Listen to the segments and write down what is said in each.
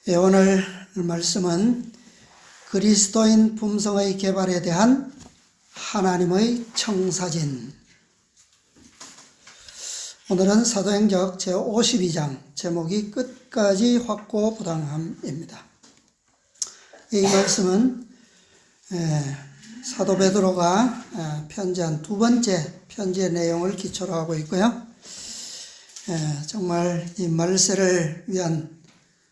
오늘 말씀은 그리스도인 품성의 개발에 대한 하나님의 청사진. 오늘은 사도행적 제52장, 제목이 끝까지 확고부당함입니다. 이 말씀은 사도 베드로가 편지한 두 번째 편지의 내용을 기초로 하고 있고요. 정말 이 말세를 위한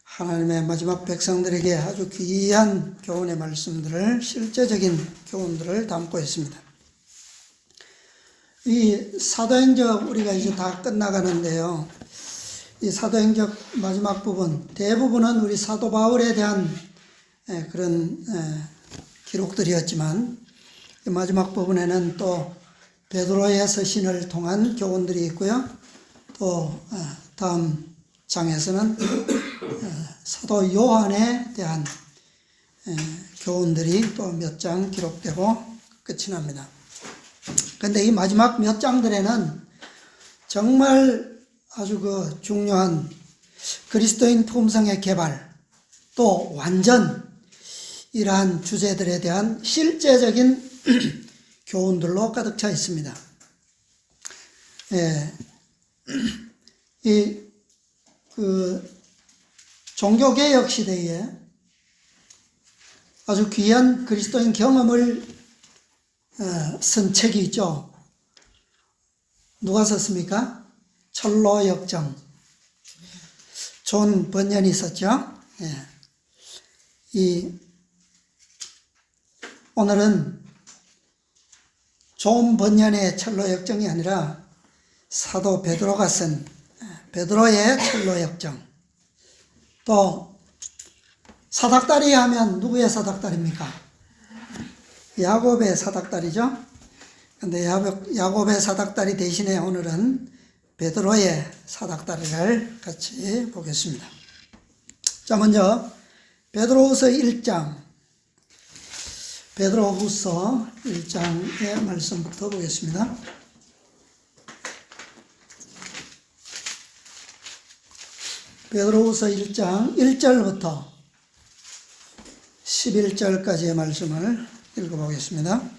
하나님의 마지막 백성들에게 아주 귀한 교훈의 말씀들을, 실제적인 교훈들을 담고 있습니다. 이 사도행적 우리가 이제 다 끝나가는데요. 이 사도행적 마지막 부분, 대부분은 우리 사도 바울에 대한 그런 기록들이었지만, 마지막 부분에는 또 베드로의 서신을 통한 교훈들이 있고요. 또 다음 장에서는 사도 요한에 대한 교훈들이 또 몇 장 기록되고 끝이 납니다. 그런데 이 마지막 몇 장들에는 정말 아주 중요한 그리스도인 품성의 개발, 또 완전, 이러한 주제들에 대한 실제적인 교훈들로 가득 차 있습니다. 종교개혁 시대에 아주 귀한 그리스도인 경험을 쓴 책이 있죠. 누가 썼습니까? 철로역정. 존 번연이 썼죠. 오늘은 존 번연의 철로역정이 아니라 사도 베드로가 쓴 베드로의 철로역정. 또 사닥다리 하면 누구의 사닥다리입니까? 야곱의 사닥다리죠. 그런데 야곱의 사닥다리 대신에 오늘은 베드로의 사닥다리를 같이 보겠습니다. 자, 먼저 베드로후서 1장, 베드로후서 1장의 말씀부터 보겠습니다. 베드로후서 1장 1절부터 11절까지의 말씀을 읽어보겠습니다.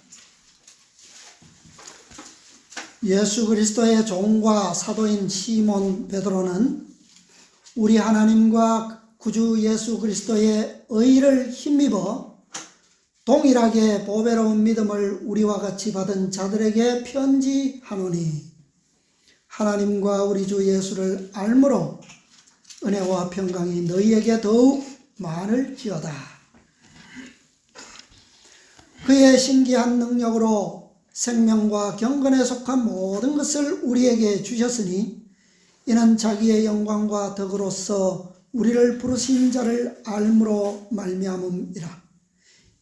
예수 그리스도의 종과 사도인 시몬 베드로는 우리 하나님과 구주 예수 그리스도의 의를 힘입어 동일하게 보배로운 믿음을 우리와 같이 받은 자들에게 편지하노니, 하나님과 우리 주 예수를 알므로 은혜와 평강이 너희에게 더욱 많을지어다. 그의 신기한 능력으로 생명과 경건에 속한 모든 것을 우리에게 주셨으니, 이는 자기의 영광과 덕으로서 우리를 부르신 자를 알므로 말미암음이라.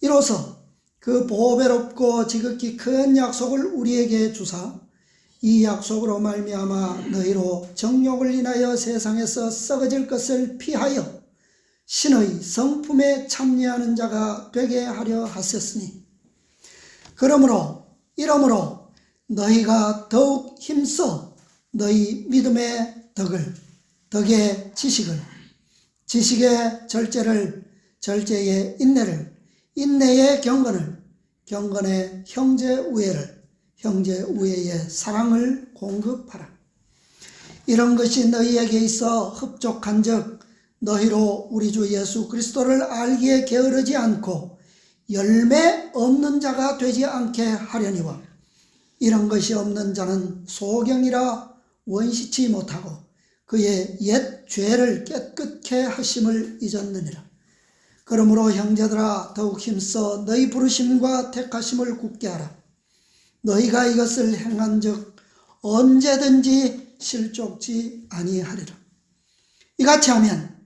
이로써 그 보배롭고 지극히 큰 약속을 우리에게 주사, 이 약속으로 말미암아 너희로 정욕을 인하여 세상에서 썩어질 것을 피하여 신의 성품에 참여하는 자가 되게 하려 하셨으니, 이러므로 너희가 더욱 힘써 너희 믿음의 덕을, 덕의 지식을, 지식의 절제를, 절제의 인내를, 인내의 경건을, 경건의 형제 우애를, 형제 우애의 사랑을 공급하라. 이런 것이 너희에게 있어 흡족한즉 너희로 우리 주 예수 그리스도를 알기에 게으르지 않고 열매 없는 자가 되지 않게 하려니와, 이런 것이 없는 자는 소경이라 원시치 못하고 그의 옛 죄를 깨끗게 하심을 잊었느니라. 그러므로 형제들아, 더욱 힘써 너희 부르심과 택하심을 굳게 하라. 너희가 이것을 행한즉 언제든지 실족지 아니하리라. 이같이 하면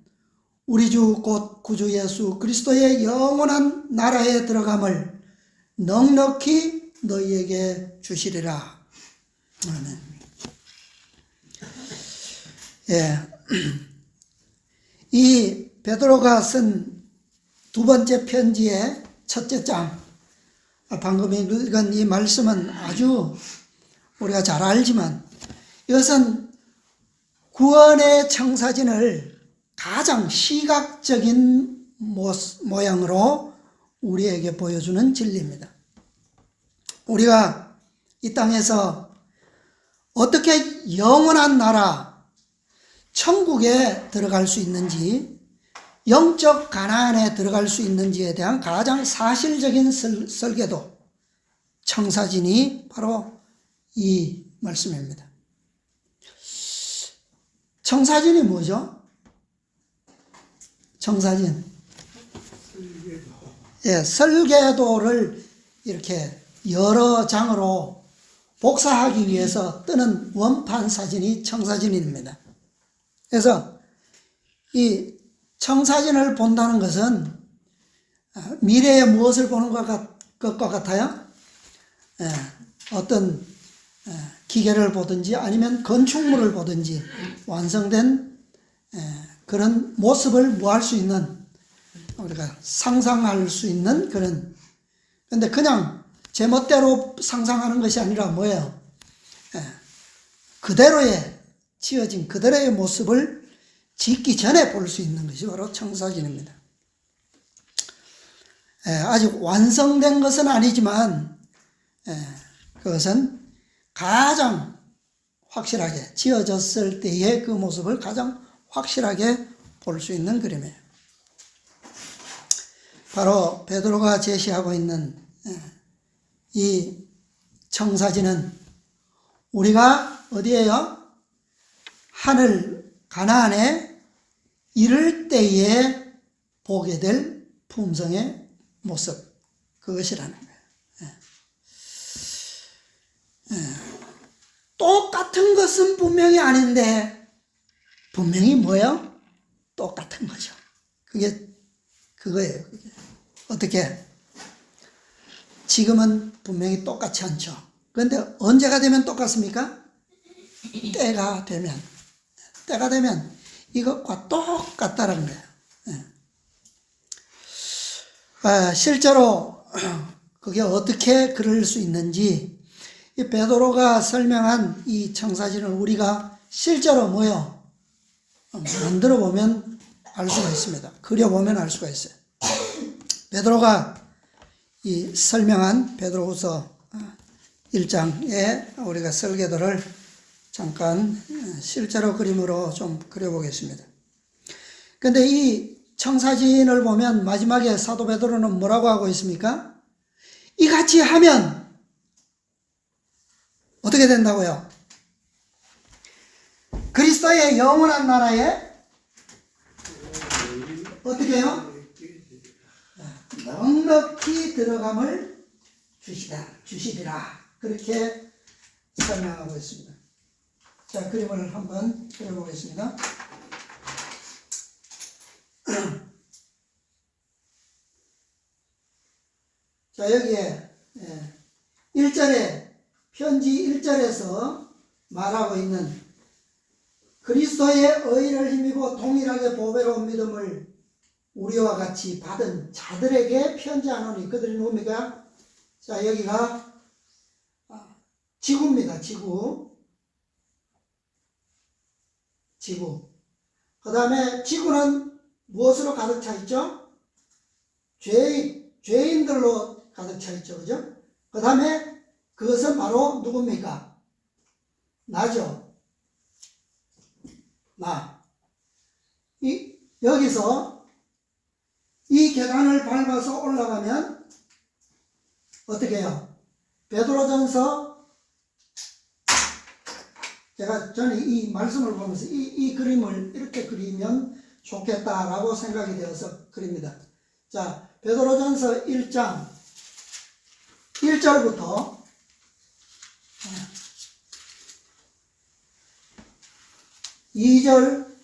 우리 주 곧 구주 예수 그리스도의 영원한 나라에 들어감을 넉넉히 너희에게 주시리라. 아멘. 이 베드로가 쓴 두 번째 편지의 첫째 장, 방금 읽은 이 말씀은 아주 우리가 잘 알지만, 이것은 구원의 청사진을 가장 시각적인 모양으로 우리에게 보여주는 진리입니다. 우리가 이 땅에서 어떻게 영원한 나라, 천국에 들어갈 수 있는지, 영적 가나안에 들어갈 수 있는지에 대한 가장 사실적인 설계도, 청사진이 바로 이 말씀입니다. 청사진이 뭐죠? 청사진. 예, 설계도를 이렇게 여러 장으로 복사하기 위해서 뜨는 원판 사진이 청사진입니다. 그래서 이 청사진을 본다는 것은 미래에 무엇을 보는 것과 같아요? 어떤 기계를 보든지 아니면 건축물을 보든지 완성된 그런 모습을 뭐할 수 있는, 우리가 상상할 수 있는 그런, 근데 그냥 제멋대로 상상하는 것이 아니라 뭐예요? 그대로의, 지어진 그대로의 모습을 짓기 전에 볼 수 있는 것이 바로 청사진입니다. 아직 완성된 것은 아니지만 그것은 가장 확실하게 지어졌을 때의 그 모습을 가장 확실하게 볼 수 있는 그림이에요. 바로 베드로가 제시하고 있는 이 청사진은 우리가 어디에요? 하늘 가나안에 이를 때에 보게 될 품성의 모습, 그것이라는 거예요. 똑같은 것은 분명히 아닌데 분명히 뭐예요? 똑같은 거죠. 그게 그거예요. 그게. 어떻게? 지금은 분명히 똑같지 않죠. 그런데 언제가 되면 똑같습니까? 때가 되면 이것과 똑같다는 거예요. 실제로 그게 어떻게 그럴 수 있는지 이 베드로가 설명한 이 청사진을 우리가 실제로 만들어 보면 알 수가 있습니다. 그려 보면 알 수가 있어요. 베드로가 이 설명한 베드로후서 1장에 우리가 설계도를 잠깐 실제로 그림으로 좀 그려보겠습니다. 그런데 이 청사진을 보면 마지막에 사도 베드로는 뭐라고 하고 있습니까? 이같이 하면 어떻게 된다고요? 그리스도의 영원한 나라에 어떻게 해요? 넉넉히 들어감을 주시리라. 그렇게 설명하고 있습니다. 자, 그림을 한번 그려보겠습니다. 자, 여기에 1절에 편지 1절에서 말하고 있는 그리스도의 의를 힘입어 동일하게 보배로운 믿음을 우리와 같이 받은 자들에게 편지하노니, 그들이 누굽니까? 자, 여기가 지구입니다. 지구. 그 다음에 지구는 무엇으로 가득 차 있죠? 죄인들로 가득 차 있죠. 그죠? 그 다음에 그것은 바로 누굽니까? 나죠. 나. 여기서 이 계단을 밟아서 올라가면 어떻게 해요? 베드로전서, 제가 전에 이 말씀을 보면서 이 그림을 이렇게 그리면 좋겠다라고 생각이 되어서 그립니다. 자, 베드로전서 1장 1절부터 2절,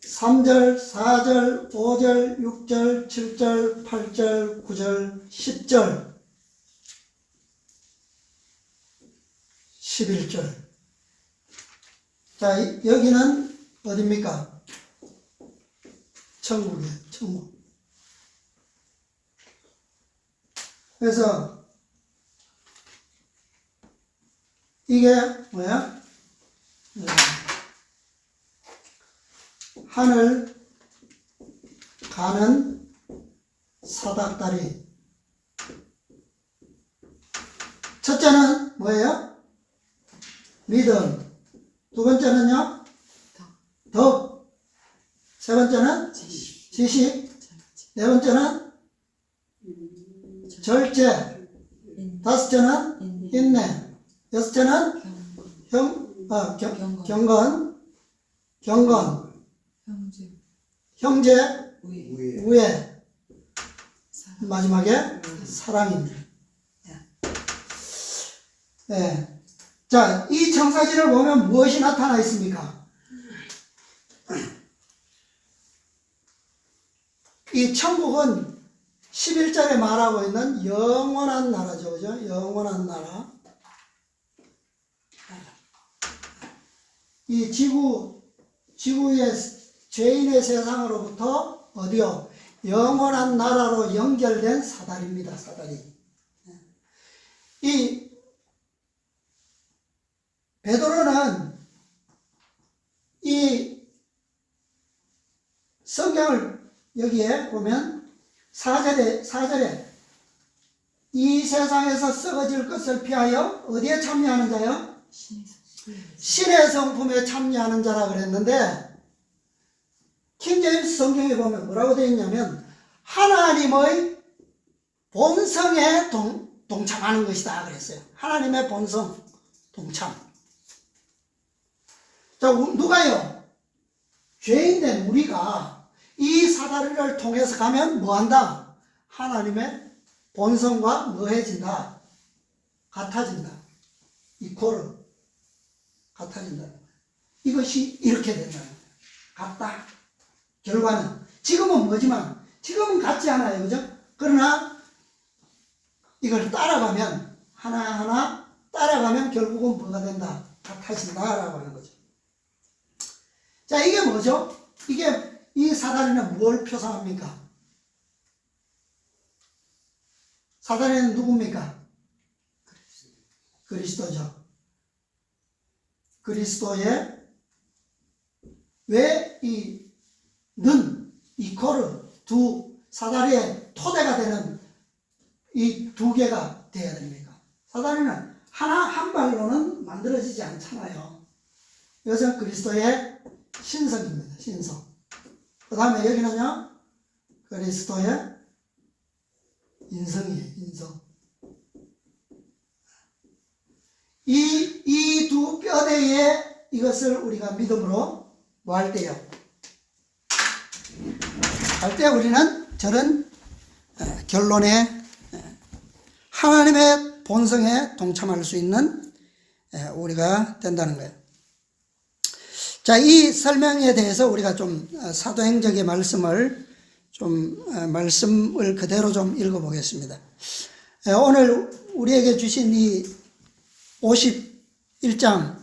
3절, 4절, 5절, 6절, 7절, 8절, 9절, 10절, 11절. 자, 여기는 어디입니까? 천국이에요. 천국. 그래서 이게 뭐야? 하늘 가는 사닥다리. 첫째는 뭐예요? 믿음. 두 번째는요? 덕. 세 번째는 지식. 네 번째는 절제. 다섯째는 인내. 여섯째는 경건. 형제. 우애. 마지막에 사랑입니다. 네. 자, 이 청사진을 보면 무엇이 나타나 있습니까? 이 천국은 11절에 말하고 있는 영원한 나라죠. 그죠? 영원한 나라. 이 지구의 죄인의 세상으로부터 어디요? 영원한 나라로 연결된 사다리입니다. 사다리. 이 베드로는 이 성경을 여기에 보면 4절에 이 세상에서 썩어질 것을 피하여 어디에 참여하는 자요? 신의 성품에 참여하는 자라 그랬는데 킹제임스 성경에 보면 뭐라고 되어 있냐면 하나님의 본성에 동참하는 것이다 그랬어요. 하나님의 본성 동참. 자, 누가요? 죄인된 우리가 이 사다리를 통해서 가면 뭐한다? 하나님의 본성과 뭐해진다? 같아진다. 이코르. 같아진다. 이것이 이렇게 된다. 같다. 결과는. 지금은 뭐지만, 지금은 같지 않아요. 그죠? 그러나 이걸 따라가면, 하나하나 따라가면 결국은 뭐가 된다? 같아진다라고 하는 거죠. 자, 이게 뭐죠? 이 사다리는 뭘 표상합니까? 사다리는 누굽니까? 그리스도죠. 그리스도의 왜 이코르 두 사다리의 토대가 되는 이 두 개가 되어야 됩니까? 사다리는 한 발로는 만들어지지 않잖아요. 이것은 그리스도의 신성입니다. 신성. 그 다음에 여기는요, 그리스도의 인성이에요. 인성. 이 두 뼈대에 이것을 우리가 믿음으로 뭐 할 때요? 할 때 우리는 저런 결론에 하나님의 본성에 동참할 수 있는 우리가 된다는 거예요. 자, 이 설명에 대해서 우리가 좀 사도행적의 말씀을 그대로 좀 읽어보겠습니다. 오늘 우리에게 주신 이 51장,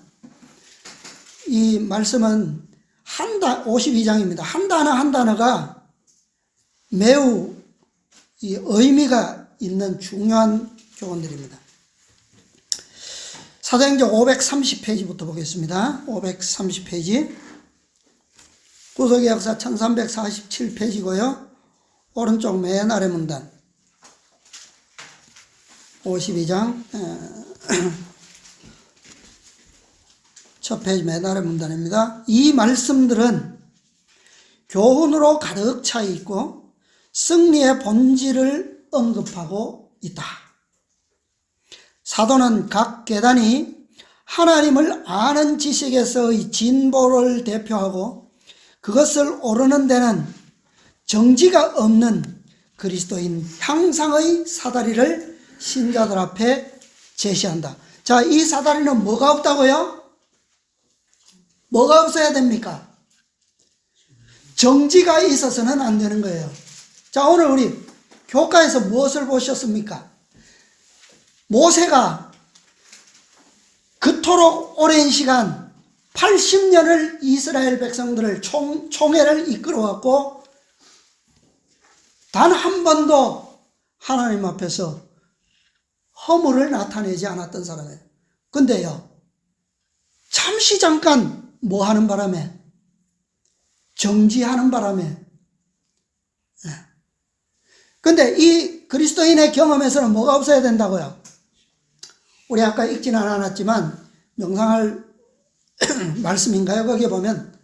이 말씀은 52장입니다. 한 단어가 매우 이 의미가 있는 중요한 교훈들입니다. 사도행전 530페이지부터 보겠습니다. 530페이지. 구속의 역사 1347페이지고요. 오른쪽 맨 아래 문단. 52장 첫 페이지 맨 아래 문단입니다. 이 말씀들은 교훈으로 가득 차 있고 승리의 본질을 언급하고 있다. 사도는 각 계단이 하나님을 아는 지식에서의 진보를 대표하고 그것을 오르는 데는 정지가 없는 그리스도인 향상의 사다리를 신자들 앞에 제시한다. 자, 이 사다리는 뭐가 없다고요? 뭐가 없어야 됩니까? 정지가 있어서는 안 되는 거예요. 자, 오늘 우리 교과에서 무엇을 보셨습니까? 모세가 그토록 오랜 시간 80년을 이스라엘 백성들을 총회를 이끌어왔고 단 한 번도 하나님 앞에서 허물을 나타내지 않았던 사람이에요. 근데요, 잠시 잠깐 뭐 하는 바람에 정지하는 바람에. 근데 이 그리스도인의 경험에서는 뭐가 없어야 된다고요? 우리 아까 읽지는 않았지만 명상할 말씀인가요? 거기에 보면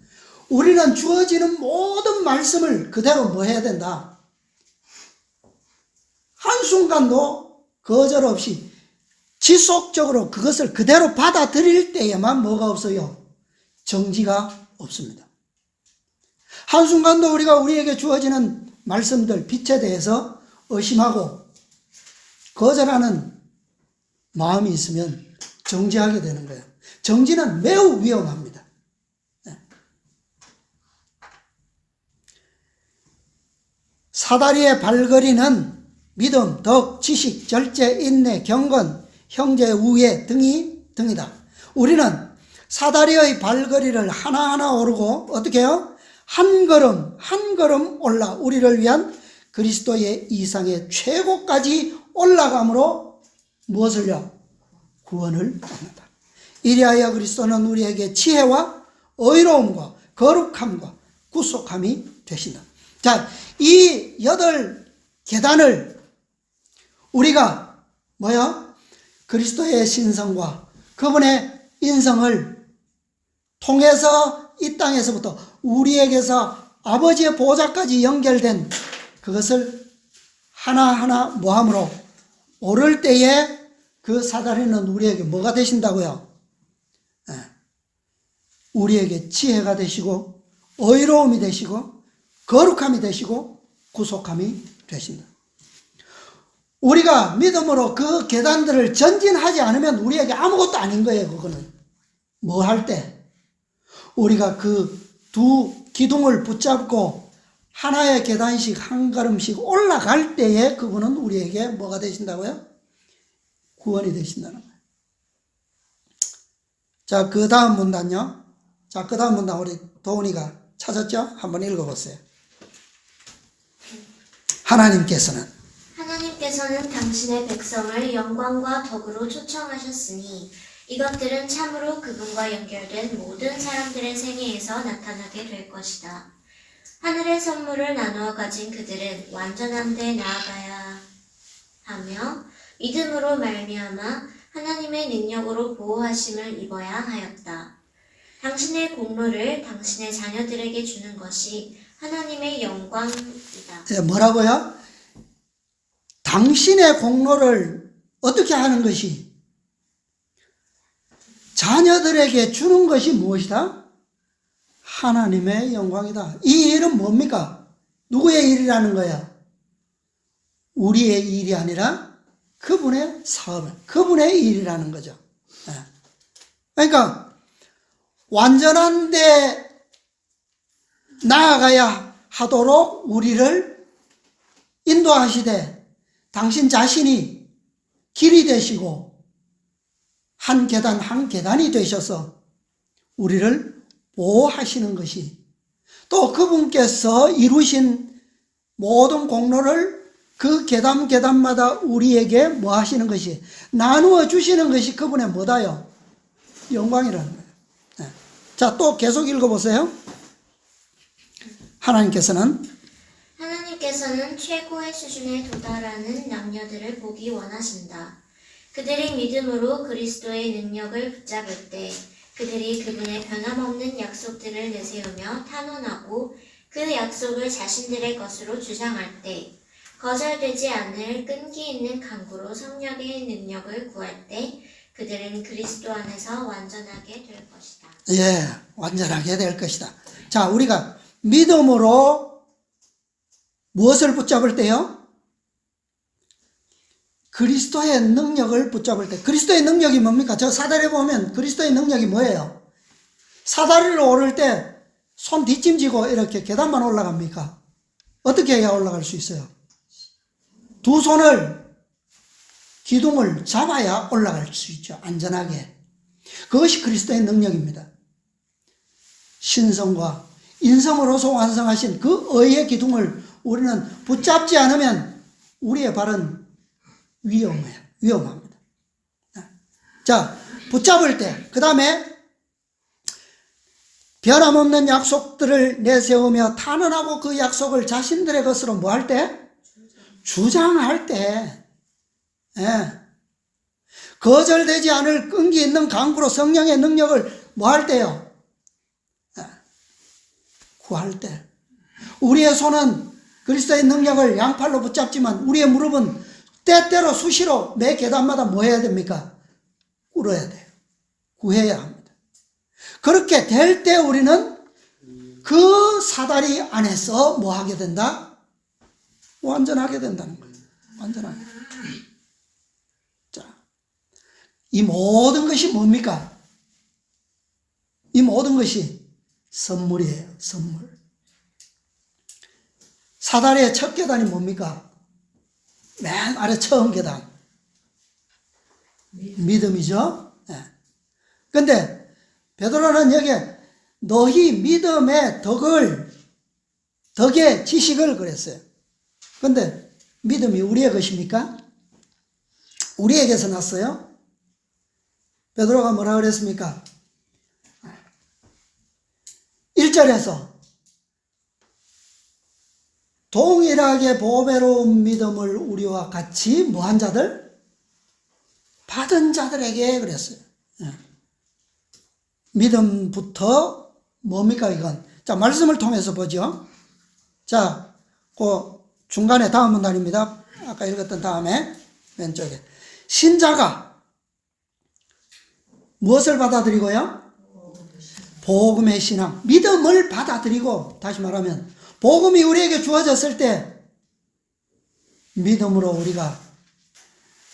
우리는 주어지는 모든 말씀을 그대로 뭐 해야 된다? 한순간도 거절 없이 지속적으로 그것을 그대로 받아들일 때에만 뭐가 없어요? 정지가 없습니다. 한순간도 우리가 우리에게 주어지는 말씀들, 빛에 대해서 의심하고 거절하는 마음이 있으면 정지하게 되는 거예요. 정지는 매우 위험합니다. 사다리의 발걸이는 믿음, 덕, 지식, 절제, 인내, 경건, 형제, 우애 등이다. 우리는 사다리의 발걸이를 하나하나 오르고 어떻게 해요? 한 걸음 한 걸음 올라 우리를 위한 그리스도의 이상의 최고까지 올라감으로 무엇을요? 구원을 얻는다. 이리하여 그리스도는 우리에게 지혜와 의로움과 거룩함과 구속함이 되신다. 자, 이 8계단을 우리가 그리스도의 신성과 그분의 인성을 통해서 이 땅에서부터 우리에게서 아버지의 보좌까지 연결된 그것을 하나하나 모함으로 오를 때에 그 사다리는 우리에게 뭐가 되신다고요? 우리에게 지혜가 되시고 의로움이 되시고 거룩함이 되시고 구속함이 되신다. 우리가 믿음으로 그 계단들을 전진하지 않으면 우리에게 아무것도 아닌 거예요. 그거는 뭐 할 때 우리가 그 두 기둥을 붙잡고 하나의 계단씩 한 걸음씩 올라갈 때에 그분은 우리에게 뭐가 되신다고요? 구원이 되신다는 거예요. 자, 그 다음 문단요. 자, 그 다음 문단 우리 도훈이가 찾았죠? 한번 읽어보세요. 하나님께서는 당신의 백성을 영광과 덕으로 초청하셨으니 이것들은 참으로 그분과 연결된 모든 사람들의 생애에서 나타나게 될 것이다. 하늘의 선물을 나누어 가진 그들은 완전한 데 나아가야 하며 믿음으로 말미암아 하나님의 능력으로 보호하심을 입어야 하였다. 당신의 공로를 당신의 자녀들에게 주는 것이 하나님의 영광이다. 네, 뭐라고요? 당신의 공로를 어떻게 하는 것이 자녀들에게 주는 것이 무엇이다? 하나님의 영광이다. 이 일은 뭡니까? 누구의 일이라는 거야? 우리의 일이 아니라 그분의 사업을, 그분의 일이라는 거죠. 그러니까 완전한 데 나아가야 하도록 우리를 인도하시되 당신 자신이 길이 되시고 한 계단 한 계단이 되셔서 우리를 보호하시는 것이 또 그분께서 이루신 모든 공로를 그 계단 계단마다 우리에게 뭐 하시는 것이 나누어 주시는 것이 그분의 뭐다요? 영광이라는 거예요. 자, 또 계속 읽어보세요. 하나님께서는 최고의 수준에 도달하는 남녀들을 보기 원하신다. 그들이 믿음으로 그리스도의 능력을 붙잡을 때 그들이 그분의 변함없는 약속들을 내세우며 탄원하고 그 약속을 자신들의 것으로 주장할 때 거절되지 않을 끈기 있는 강구로 성령의 능력을 구할 때 그들은 그리스도 안에서 완전하게 될 것이다. 예, 완전하게 될 것이다. 자, 우리가 믿음으로 무엇을 붙잡을 때요? 그리스도의 능력을 붙잡을 때. 그리스도의 능력이 뭡니까? 저 사다리에 보면 그리스도의 능력이 뭐예요? 사다리를 오를 때 손 뒷짐지고 이렇게 계단만 올라갑니까? 어떻게 해야 올라갈 수 있어요? 두 손을 기둥을 잡아야 올라갈 수 있죠. 안전하게. 그것이 그리스도의 능력입니다. 신성과 인성으로서 완성하신 그 의의 기둥을 우리는 붙잡지 않으면 우리의 발은 위험합니다. 자, 붙잡을 때, 그 다음에 변함없는 약속들을 내세우며 탄원하고 그 약속을 자신들의 것으로 뭐 할 때? 주장할 때. 예. 거절되지 않을 끈기 있는 강구로 성령의 능력을 뭐 할 때요? 예. 구할 때. 우리의 손은 그리스도의 능력을 양팔로 붙잡지만 우리의 무릎은 때때로 수시로 매 계단마다 뭐 해야 됩니까? 꿇어야 돼요. 구해야 합니다. 그렇게 될 때 우리는 그 사다리 안에서 뭐 하게 된다? 완전하게 된다는 거예요. 완전하게. 자, 이 모든 것이 뭡니까? 이 모든 것이 선물이에요. 선물. 사다리의 첫 계단이 뭡니까? 맨 아래 처음 계단. 믿음이죠. 네. 근데 베드로는 여기에 너희 믿음의 덕의 지식을 그랬어요. 근데 믿음이 우리의 것입니까? 우리에게서 났어요? 베드로가 뭐라 그랬습니까? 1절에서 동일하게 보배로운 믿음을 우리와 같이 뭐한 자들? 받은 자들에게 그랬어요. 믿음부터 뭡니까 이건? 자, 말씀을 통해서 보죠. 자, 그 중간에 다음 문단입니다. 아까 읽었던 다음에 왼쪽에 신자가 무엇을 받아들이고요? 복음의 신앙, 믿음을 받아들이고, 다시 말하면 복음이 우리에게 주어졌을 때 믿음으로 우리가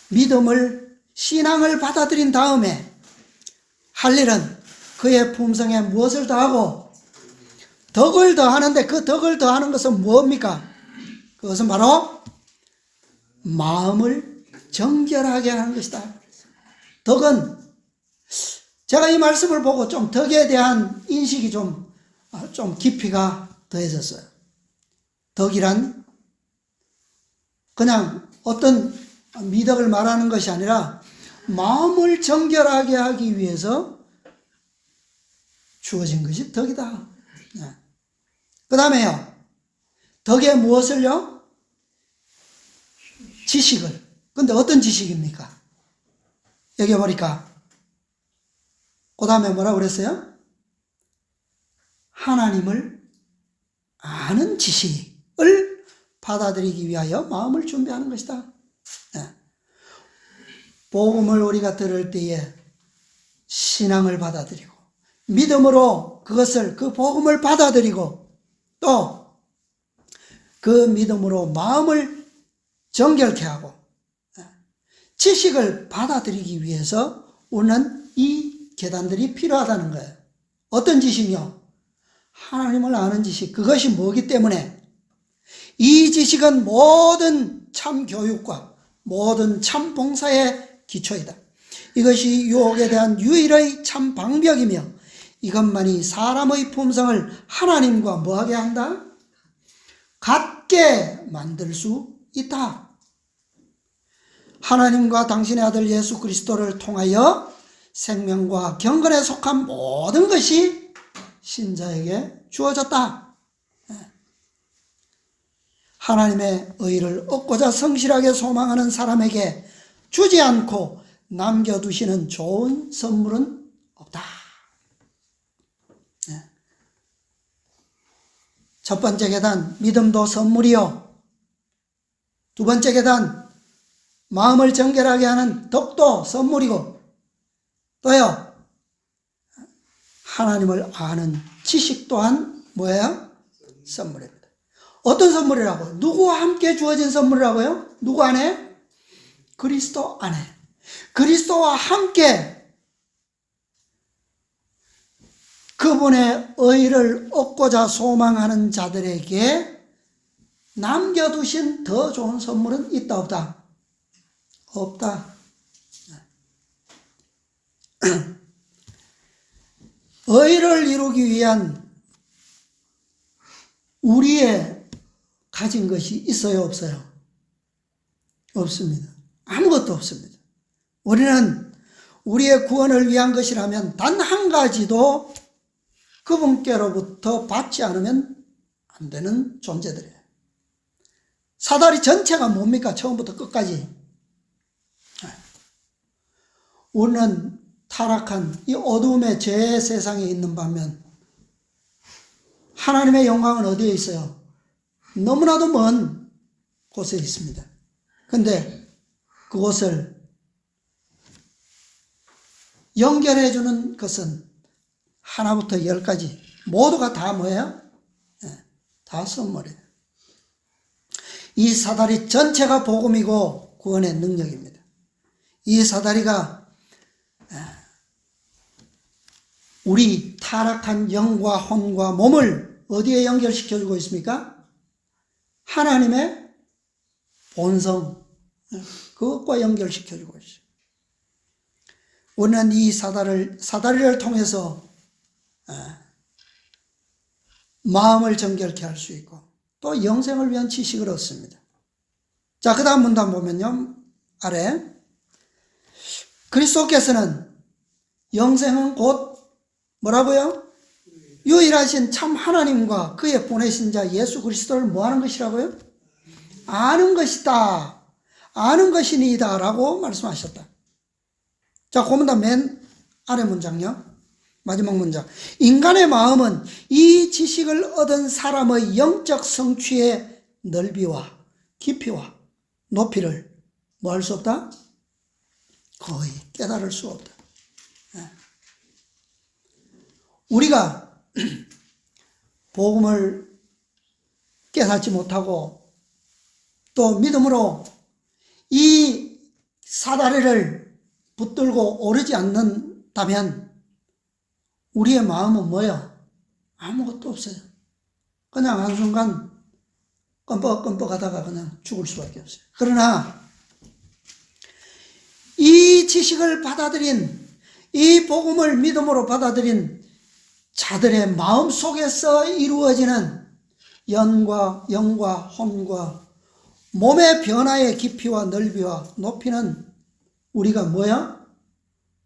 믿음을 신앙을 받아들인 다음에 할 일은 그의 품성에 무엇을 더하고 덕을 더하는데 그 덕을 더하는 것은 뭡니까? 그것은 바로 마음을 정결하게 하는 것이다. 덕은 제가 이 말씀을 보고 좀 덕에 대한 인식이 좀 깊이가 더해졌어요. 덕이란 그냥 어떤 미덕을 말하는 것이 아니라 마음을 정결하게 하기 위해서 주어진 것이 덕이다. 그 다음에요. 덕에 무엇을요? 지식을. 근데 어떤 지식입니까? 여기 보니까 그 다음에 뭐라고 그랬어요? 하나님을 아는 지식을 받아들이기 위하여 마음을 준비하는 것이다. 복음을 우리가 들을 때에 신앙을 받아들이고 믿음으로 그 복음을 받아들이고 또 그 믿음으로 마음을 정결케 하고 지식을 받아들이기 위해서 우리는 이 계단들이 필요하다는 거예요. 어떤 지식이요? 하나님을 아는 지식. 그것이 뭐기 때문에 이 지식은 모든 참 교육과 모든 참 봉사의 기초이다. 이것이 유혹에 대한 유일의 참 방벽이며 이것만이 사람의 품성을 하나님과 뭐하게 한다? 같게 만들 수 있다. 하나님과 당신의 아들 예수 그리스도를 통하여 생명과 경건에 속한 모든 것이 신자에게 주어졌다. 하나님의 의를 얻고자 성실하게 소망하는 사람에게 주지 않고 남겨두시는 좋은 선물은 없다. 첫 번째 계단, 믿음도 선물이요. 두 번째 계단, 마음을 정결하게 하는 덕도 선물이고, 또요, 하나님을 아는 지식 또한 뭐예요? 선물입니다. 어떤 선물이라고요? 누구와 함께 주어진 선물이라고요? 누구 안에? 그리스도 안에. 그리스도와 함께 그분의 의를 얻고자 소망하는 자들에게 남겨두신 더 좋은 선물은 있다 없다? 없다. 의를 이루기 위한 우리의 가진 것이 있어요 없어요? 없습니다. 아무것도 없습니다. 우리는 우리의 구원을 위한 것이라면 단 한 가지도 그분께로부터 받지 않으면 안 되는 존재들이에요. 사다리 전체가 뭡니까? 처음부터 끝까지. 우리는 타락한 이 어두움의 죄의 세상에 있는 반면 하나님의 영광은 어디에 있어요? 너무나도 먼 곳에 있습니다. 근데 그곳을 연결해 주는 것은 하나부터 열까지 모두가 다 뭐예요? 다 선물이에요. 이 사다리 전체가 복음이고 구원의 능력입니다. 이 사다리가 우리 타락한 영과 혼과 몸을 어디에 연결시켜주고 있습니까? 하나님의 본성, 그것과 연결시켜주고 있어요. 우리는 이 사다리를 통해서 마음을 정결케 할 수 있고 또 영생을 위한 지식을 얻습니다. 자, 그 다음 문단 보면요. 아래 그리스도께서는 영생은 곧 뭐라고요? 유일하신 참 하나님과 그의 보내신 자 예수 그리스도를 뭐 하는 것이라고요? 아는 것이다. 아는 것이니이다 라고 말씀하셨다. 자, 그 문단 맨 아래 문장요. 마지막 문장. 인간의 마음은 이 지식을 얻은 사람의 영적 성취의 넓이와 깊이와 높이를 뭐 할 수 없다? 거의 깨달을 수 없다. 우리가 복음을 깨닫지 못하고 또 믿음으로 이 사다리를 붙들고 오르지 않는다면 우리의 마음은 뭐예요? 아무것도 없어요. 그냥 한순간 껌뻑껌뻑 하다가 그냥 죽을 수밖에 없어요. 그러나 이 지식을 받아들인, 이 복음을 믿음으로 받아들인 자들의 마음 속에서 이루어지는 영과 혼과 몸의 변화의 깊이와 넓이와 높이는 우리가 뭐야?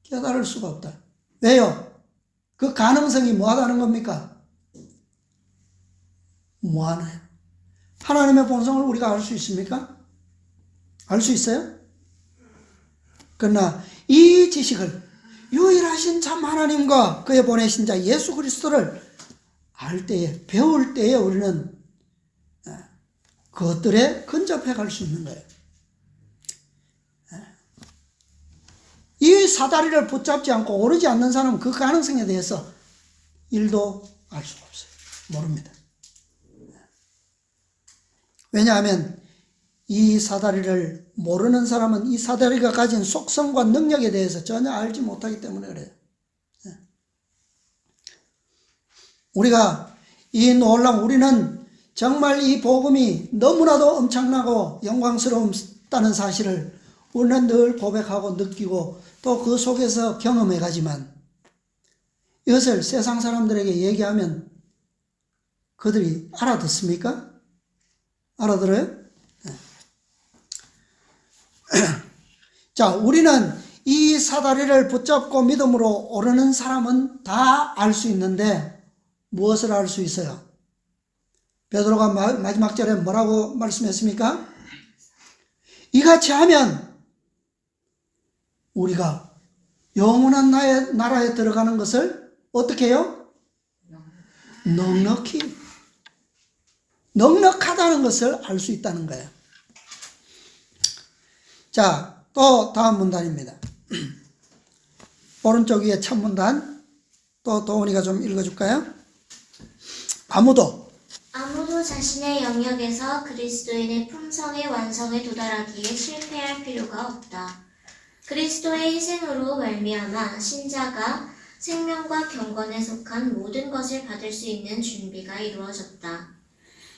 깨달을 수가 없다. 왜요? 그 가능성이 뭐하다는 겁니까? 뭐하나요? 하나님의 본성을 우리가 알 수 있습니까? 알 수 있어요? 그러나 이 지식을 유일하신 참 하나님과 그의 보내신 자 예수 그리스도를 알 때에, 배울 때에 우리는 그것들에 근접해 갈 수 있는 거예요. 이 사다리를 붙잡지 않고 오르지 않는 사람은 그 가능성에 대해서 1도 알 수가 없어요. 모릅니다. 왜냐하면 이 사다리를 모르는 사람은 이 사다리가 가진 속성과 능력에 대해서 전혀 알지 못하기 때문에 그래요. 우리가 우리는 정말 이 복음이 너무나도 엄청나고 영광스럽다는 사실을 우리는 늘 고백하고 느끼고 또 그 속에서 경험해 가지만 이것을 세상 사람들에게 얘기하면 그들이 알아듣습니까? 알아들어요? 자, 우리는 이 사다리를 붙잡고 믿음으로 오르는 사람은 다 알 수 있는데 무엇을 알 수 있어요? 베드로가 마지막 절에 뭐라고 말씀했습니까? 이같이 하면 우리가 영원한 나라에 들어가는 것을 어떻게 해요? 넉넉하다는 것을 알 수 있다는 거예요. 자, 또 다음 문단입니다. 오른쪽 위에 첫 문단 또 도훈이가 좀 읽어줄까요? 아무도 자신의 영역에서 그리스도인의 품성의 완성에 도달하기에 실패할 필요가 없다. 그리스도의 희생으로 말미암아 신자가 생명과 경건에 속한 모든 것을 받을 수 있는 준비가 이루어졌다.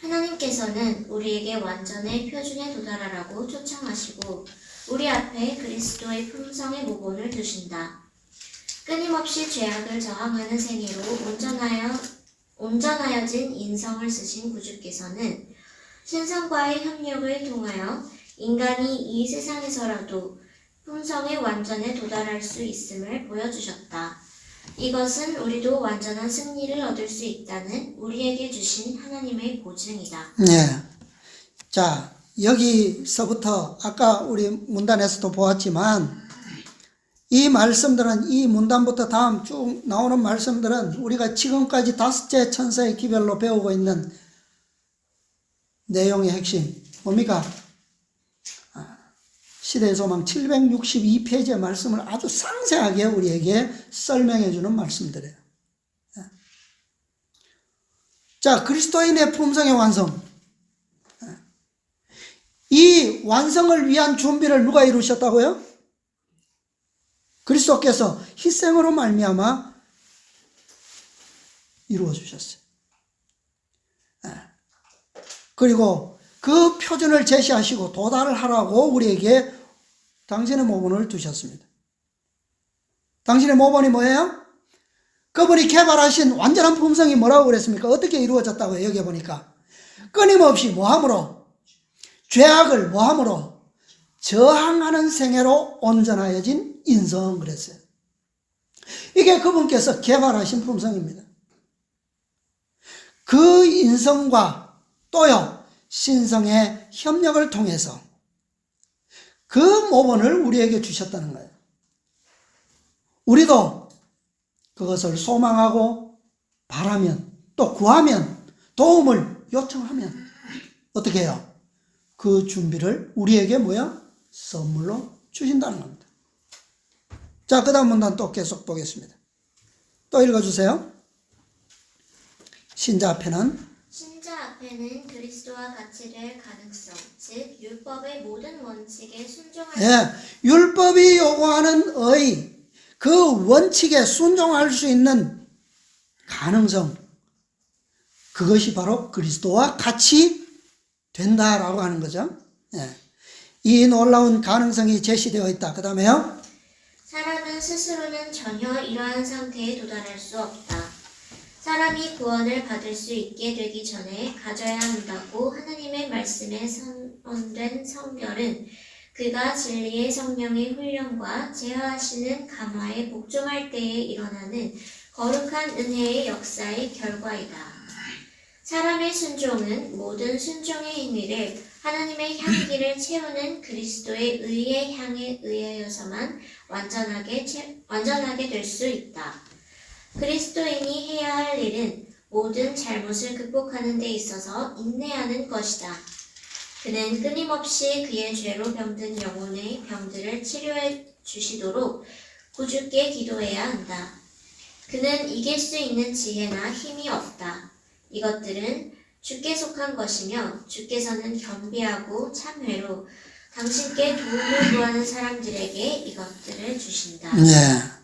하나님께서는 우리에게 완전의 표준에 도달하라고 초청하시고 우리 앞에 그리스도의 품성의 모본을 두신다. 끊임없이 죄악을 저항하는 생애로 온전하여진 인성을 쓰신 구주께서는 신성과의 협력을 통하여 인간이 이 세상에서라도 품성의 완전에 도달할 수 있음을 보여주셨다. 이것은 우리도 완전한 승리를 얻을 수 있다는 우리에게 주신 하나님의 보증이다. 예. 자, 여기서부터 아까 우리 문단에서도 보았지만 이 말씀들은 이 문단부터 다음 쭉 나오는 말씀들은 우리가 지금까지 5째 천사의 기별로 배우고 있는 내용의 핵심 뭡니까? 시대의 소망 762페이지의 말씀을 아주 상세하게 우리에게 설명해 주는 말씀들이에요. 자, 그리스도인의 품성의 완성. 이 완성을 위한 준비를 누가 이루셨다고요? 그리스도께서 희생으로 말미암아 이루어 주셨어요. 그리고 그 표준을 제시하시고 도달을 하라고 우리에게 당신의 모본을 두셨습니다. 당신의 모본이 뭐예요? 그분이 개발하신 완전한 품성이 뭐라고 그랬습니까? 어떻게 이루어졌다고요? 여기 보니까 끊임없이 뭐함으로? 죄악을 뭐함으로? 저항하는 생애로 온전하여진 인성 그랬어요. 이게 그분께서 개발하신 품성입니다. 그 인성과 또요 신성의 협력을 통해서 그 모본을 우리에게 주셨다는 거예요. 우리도 그것을 소망하고 바라면 또 구하면 도움을 요청하면 어떻게 해요? 그 준비를 우리에게 뭐야? 선물로 주신다는 겁니다. 자, 그 다음 문단 또 계속 보겠습니다. 또 읽어주세요. 신자 앞에는 신자 앞에는 그리스도와 같이 될 가능성, 즉 율법의 모든 원칙에 순종할 예, 율법이 요구하는 의, 그 원칙에 순종할 수 있는 가능성, 그것이 바로 그리스도와 같이 된다라고 하는 거죠. 예. 이 놀라운 가능성이 제시되어 있다. 그 다음에요. 사람은 스스로는 전혀 이러한 상태에 도달할 수 없다. 사람이 구원을 받을 수 있게 되기 전에 가져야 한다고 하나님의 말씀에 선언된 성결은 그가 진리의 성령의 훈련과 제어하시는 감화에 복종할 때에 일어나는 거룩한 은혜의 역사의 결과이다. 사람의 순종은 모든 순종의 행위를 하나님의 향기를 채우는 그리스도의 의의 향에 의하여서만 완전하게 될 수 있다. 그리스도인이 해야 할 일은 모든 잘못을 극복하는 데 있어서 인내하는 것이다. 그는 끊임없이 그의 죄로 병든 영혼의 병들을 치료해 주시도록 구주께 기도해야 한다. 그는 이길 수 있는 지혜나 힘이 없다. 이것들은 주께 속한 것이며 주께서는 겸비하고 참회로 당신께 도움을 구하는 사람들에게 이것들을 주신다. 네.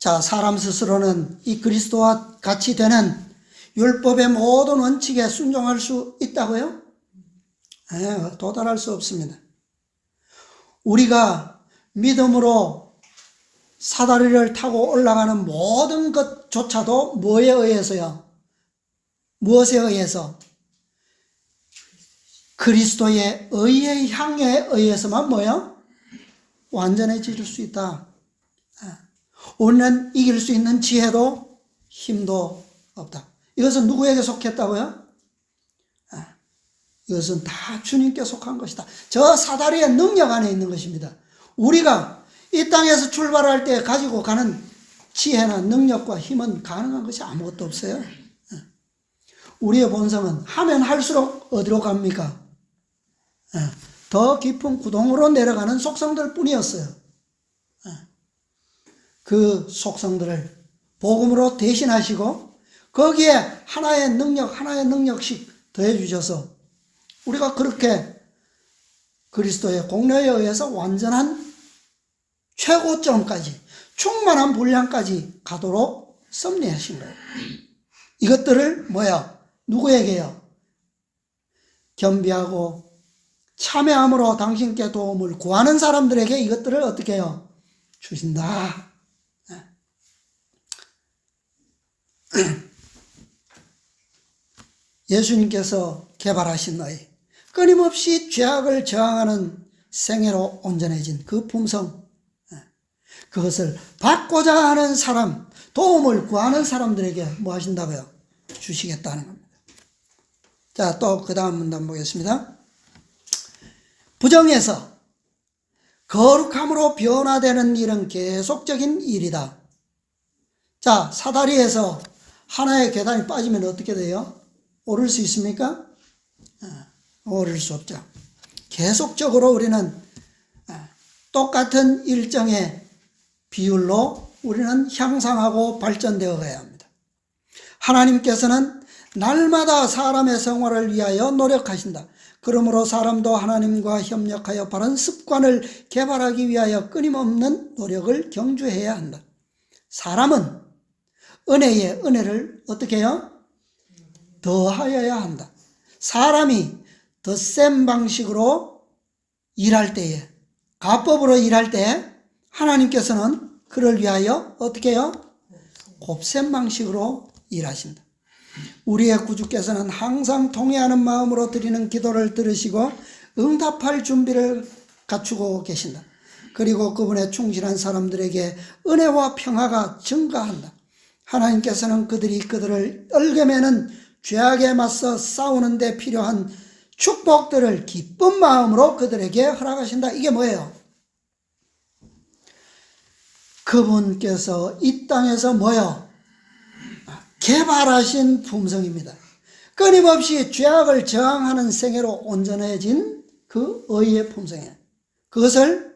자, 사람 스스로는 이 그리스도와 같이 되는 율법의 모든 원칙에 순종할 수 있다고요? 네, 도달할 수 없습니다. 우리가 믿음으로 사다리를 타고 올라가는 모든 것조차도 뭐에 의해서요? 무엇에 의해서? 그리스도의 의의 향에 의해서만 뭐요? 완전해질 수 있다. 우리는 이길 수 있는 지혜도 힘도 없다. 이것은 누구에게 속했다고요? 이것은 다 주님께 속한 것이다. 저 사다리의 능력 안에 있는 것입니다. 우리가 이 땅에서 출발할 때 가지고 가는 지혜나 능력과 힘은 가능한 것이 아무것도 없어요. 우리의 본성은 하면 할수록 어디로 갑니까? 더 깊은 구덩으로 내려가는 속성들 뿐이었어요. 그 속성들을 복음으로 대신하시고 거기에 하나의 능력씩 더해 주셔서 우리가 그렇게 그리스도의 공로에 의해서 완전한 최고점까지 충만한 분량까지 가도록 섭리하신 거예요. 이것들을 뭐야? 누구에게요? 겸비하고 참회함으로 당신께 도움을 구하는 사람들에게 이것들을 어떻게 해요? 주신다. 예수님께서 개발하신 의, 끊임없이 죄악을 저항하는 생애로 온전해진 그 품성, 그것을 받고자 하는 사람, 도움을 구하는 사람들에게 뭐 하신다고요? 주시겠다는 겁니다. 자, 또 그 다음 문단 보겠습니다. 부정에서 거룩함으로 변화되는 일은 계속적인 일이다. 자, 사다리에서 하나의 계단이 빠지면 어떻게 돼요? 오를 수 있습니까? 오를 수 없죠. 계속적으로 우리는 똑같은 일정의 비율로 우리는 향상하고 발전되어 가야 합니다. 하나님께서는 날마다 사람의 생활을 위하여 노력하신다. 그러므로 사람도 하나님과 협력하여 바른 습관을 개발하기 위하여 끊임없는 노력을 경주해야 한다. 사람은 은혜에 은혜를 어떻게 해요? 더하여야 한다. 사람이 더 센 방식으로 일할 때에, 가법으로 일할 때 하나님께서는 그를 위하여 어떻게 해요? 곱센 방식으로 일하신다. 우리의 구주께서는 항상 통회하는 마음으로 드리는 기도를 들으시고 응답할 준비를 갖추고 계신다. 그리고 그분의 충실한 사람들에게 은혜와 평화가 증가한다. 하나님께서는 그들을 얼개매는 죄악에 맞서 싸우는 데 필요한 축복들을 기쁜 마음으로 그들에게 허락하신다. 이게 뭐예요? 그분께서 이 땅에서 뭐요? 개발하신 품성입니다. 끊임없이 죄악을 저항하는 생애로 온전해진 그 의의 품성이에요. 그것을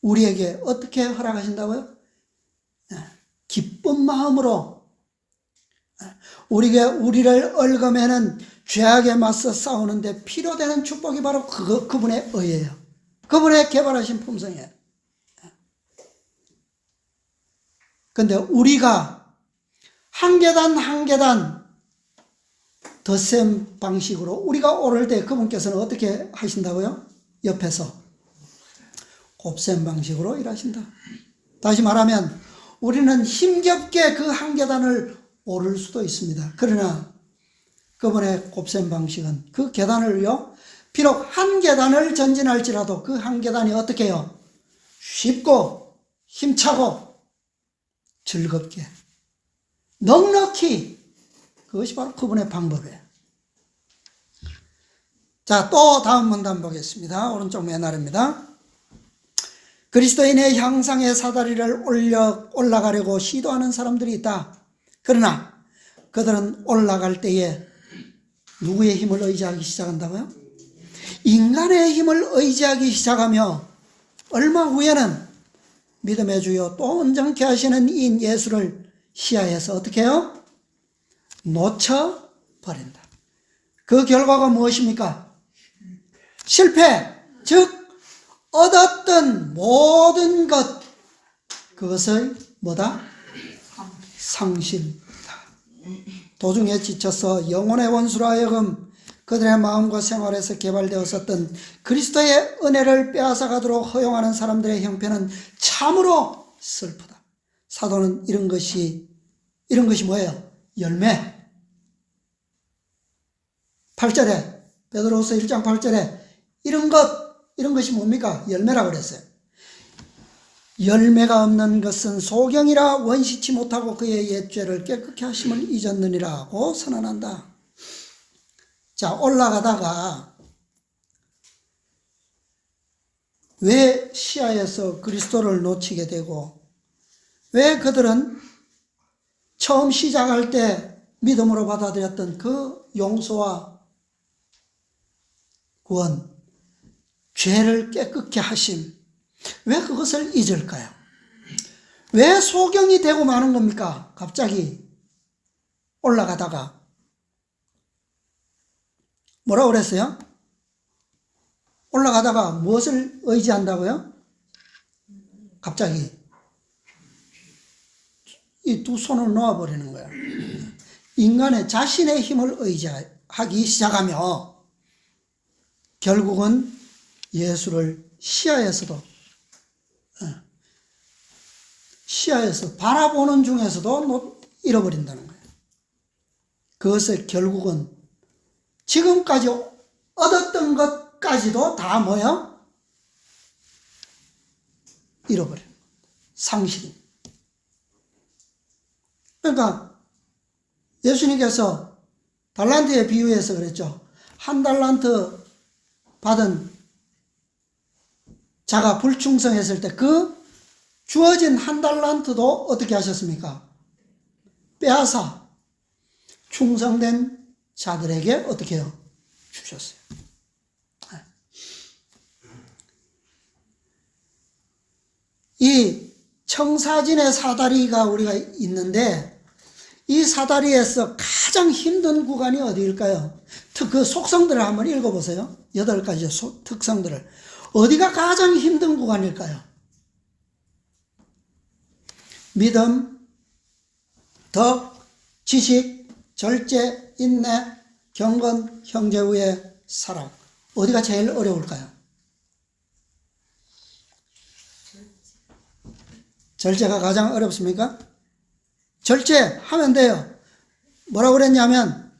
우리에게 어떻게 허락하신다고요? 기쁜 마음으로 우리를 얽어매는 죄악에 맞서 싸우는데 필요되는 축복이 바로 그분의 의예요. 그분의 개발하신 품성이에요. 근데 우리가 한 계단 한 계단 더 센 방식으로 우리가 오를 때 그분께서는 어떻게 하신다고요? 옆에서 곱센 방식으로 일하신다. 다시 말하면 우리는 힘겹게 그 한 계단을 오를 수도 있습니다. 그러나 그분의 곱센 방식은 그 계단을요, 비록 한 계단을 전진할지라도 그 한 계단이 어떻게 해요? 쉽고 힘차고 즐겁게 넉넉히, 그것이 바로 그분의 방법이에요. 자, 또 다음 문단 보겠습니다. 오른쪽 맨 아래입니다. 그리스도인의 향상의 사다리를 올라가려고 시도하는 사람들이 있다. 그러나 그들은 올라갈 때에 누구의 힘을 의지하기 시작한다고요? 인간의 힘을 의지하기 시작하며 얼마 후에는 믿음의 주요 또 온전케 하시는 이 예수를 시야에서 어떻게 해요? 놓쳐버린다. 그 결과가 무엇입니까? 실패, 즉 얻었던 모든 것, 그것을 뭐다? 상실이다. 도중에 지쳐서 영혼의 원수로 하여금 그들의 마음과 생활에서 개발되었었던 그리스도의 은혜를 빼앗아가도록 허용하는 사람들의 형편은 참으로 슬프다. 사도는 이런 것이 뭐예요? 열매. 8절에, 베드로후서 1장 8절에 이런 것이 뭡니까? 열매라고 그랬어요. 열매가 없는 것은 소경이라 원시치 못하고 그의 옛 죄를 깨끗게 하심을 잊었느니라고 선언한다. 자, 올라가다가 왜 시야에서 그리스도를 놓치게 되고, 왜 그들은 처음 시작할 때 믿음으로 받아들였던 그 용서와 구원, 죄를 깨끗게 하심, 왜 그것을 잊을까요? 왜 소경이 되고 마는 겁니까? 갑자기 올라가다가 뭐라고 그랬어요? 올라가다가 무엇을 의지한다고요? 갑자기 이 두 손을 놓아버리는 거예요. 인간의 자신의 힘을 의지하기 시작하며 결국은 예수를 시야에서 바라보는 중에서도 잃어버린다는 거예요. 그것을 결국은 지금까지 얻었던 것까지도 다 뭐야? 잃어버려요. 상실입니다. 그러니까 예수님께서 달란트에 비유해서 그랬죠. 한 달란트 받은 자가 불충성했을 때 그 주어진 한 달란트도 어떻게 하셨습니까? 빼앗아 충성된 자들에게 어떻게 해요? 주셨어요. 이 청사진의 사다리가 우리가 있는데 이 사다리에서 가장 힘든 구간이 어디일까요? 그 속성들을 한번 읽어보세요. 8가지 특성들을. 어디가 가장 힘든 구간일까요? 믿음, 덕, 지식, 절제, 인내, 경건, 형제우의 사랑. 어디가 제일 어려울까요? 절제가 가장 어렵습니까? 절제하면 돼요. 뭐라고 그랬냐면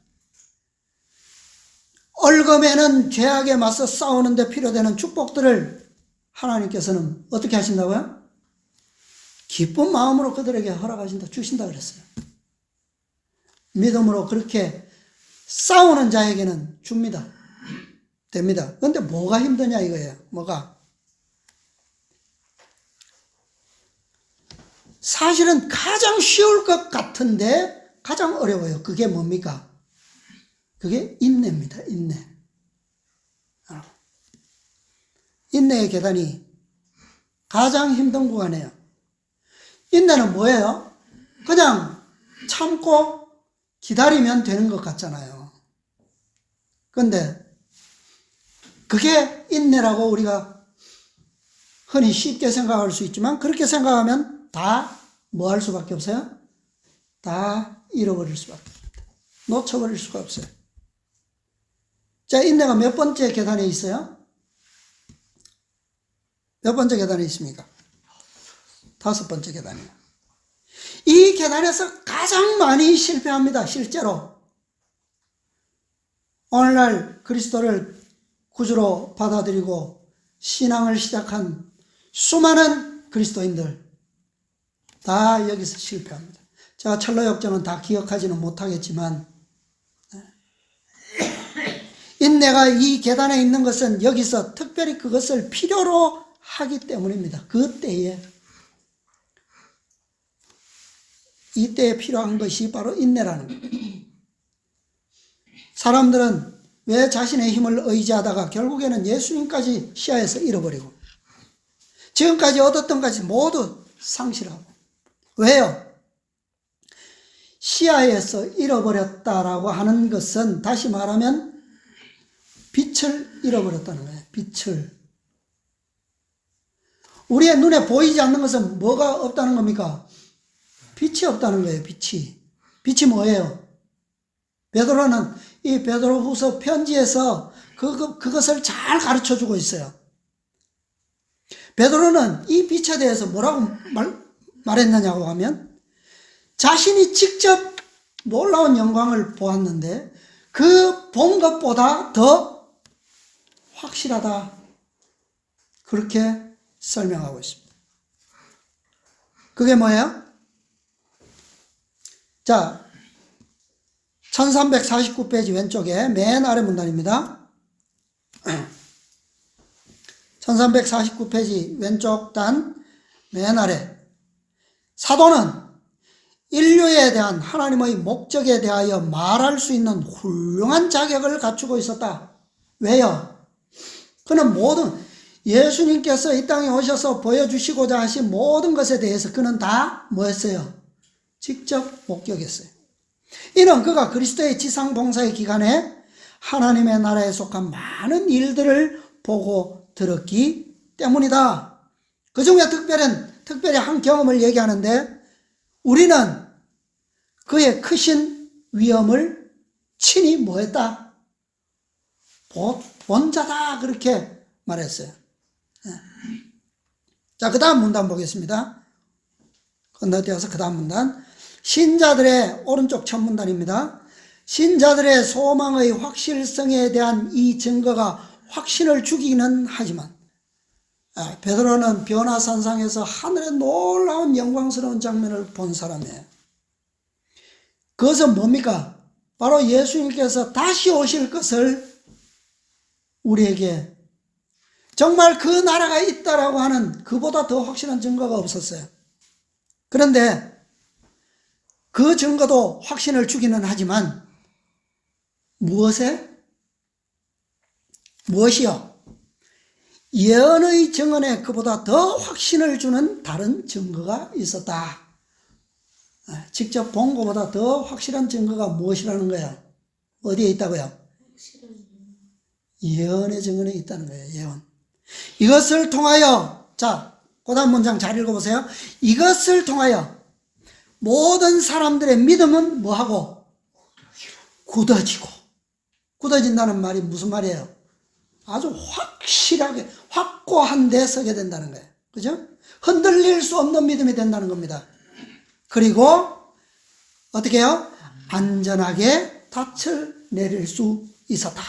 얼금에는 죄악에 맞서 싸우는데 필요되는 축복들을 하나님께서는 어떻게 하신다고요? 기쁜 마음으로 그들에게 허락하신다, 주신다 그랬어요. 믿음으로 그렇게 싸우는 자에게는 줍니다. 됩니다. 그런데 뭐가 힘드냐 이거예요. 뭐가? 사실은 가장 쉬울 것 같은데 가장 어려워요. 그게 뭡니까? 그게 인내입니다. 인내. 인내의 계단이 가장 힘든 구간이에요. 인내는 뭐예요? 그냥 참고 기다리면 되는 것 같잖아요. 그런데 그게 인내라고 우리가 흔히 쉽게 생각할 수 있지만 그렇게 생각하면 다 뭐 할 수밖에 없어요? 다 잃어버릴 수밖에 없습니다. 놓쳐버릴 수가 없어요. 자, 인내가 몇 번째 계단에 있어요? 몇 번째 계단에 있습니까? 5번째 계단이에요. 이 계단에서 가장 많이 실패합니다. 실제로 오늘날 그리스도를 구주로 받아들이고 신앙을 시작한 수많은 그리스도인들 다 여기서 실패합니다. 제가 철로 역정은 다 기억하지는 못하겠지만 인내가 이 계단에 있는 것은 여기서 특별히 그것을 필요로 하기 때문입니다. 그때에 이때에 필요한 것이 바로 인내라는 거예요. 사람들은 왜 자신의 힘을 의지하다가 결국에는 예수님까지 시야에서 잃어버리고 지금까지 얻었던 것이 모두 상실하고 왜요? 시야에서 잃어버렸다라고 하는 것은 다시 말하면 빛을 잃어버렸다는 거예요. 빛을. 우리의 눈에 보이지 않는 것은 뭐가 없다는 겁니까? 빛이 없다는 거예요. 빛이. 빛이 뭐예요? 베드로는 이 베드로후서 편지에서 그것을 잘 가르쳐주고 있어요. 베드로는 이 빛에 대해서 뭐라고 말했느냐고 하면 자신이 직접 놀라운 영광을 보았는데 그 본 것보다 더 확실하다. 그렇게 설명하고 있습니다. 그게 뭐예요? 자, 1349페이지 왼쪽에 맨 아래 문단입니다. 1349페이지 왼쪽 단 맨 아래. 사도는 인류에 대한 하나님의 목적에 대하여 말할 수 있는 훌륭한 자격을 갖추고 있었다. 왜요? 그는 모든 예수님께서 이 땅에 오셔서 보여주시고자 하신 모든 것에 대해서 그는 다 뭐했어요? 직접 목격했어요. 이는 그가 그리스도의 지상 봉사의 기간에 하나님의 나라에 속한 많은 일들을 보고 들었기 때문이다. 그 중에 특별히 한 경험을 얘기하는데 우리는 그의 크신 위엄을 친히 뭐했다? 본 자다. 그렇게 말했어요. 자, 그 다음 문단 보겠습니다. 건너뛰어서 그 다음 문단. 신자들의 오른쪽 첫 문단입니다. 신자들의 소망의 확실성에 대한 이 증거가 확신을 주기는 하지만 베드로는 변화산상에서 하늘의 놀라운 영광스러운 장면을 본 사람이에요. 그것은 뭡니까? 바로 예수님께서 다시 오실 것을 우리에게 정말 그 나라가 있다라고 하는 그보다 더 확실한 증거가 없었어요. 그런데 그 증거도 확신을 주기는 하지만 무엇이요? 예언의 증언에 그보다 더 확신을 주는 다른 증거가 있었다. 직접 본 것보다 더 확실한 증거가 무엇이라는 거예요? 어디에 있다고요? 예언의 증언에 있다는 거예요. 예언. 이것을 통하여, 자, 그 다음 문장 잘 읽어보세요. 이것을 통하여 모든 사람들의 믿음은 뭐하고? 굳어지고. 굳어진다는 말이 무슨 말이에요? 아주 확실하게, 확고한 데 서게 된다는 거예요. 그죠? 흔들릴 수 없는 믿음이 된다는 겁니다. 그리고 어떻게 해요? 안전하게 닻을 내릴 수 있었다.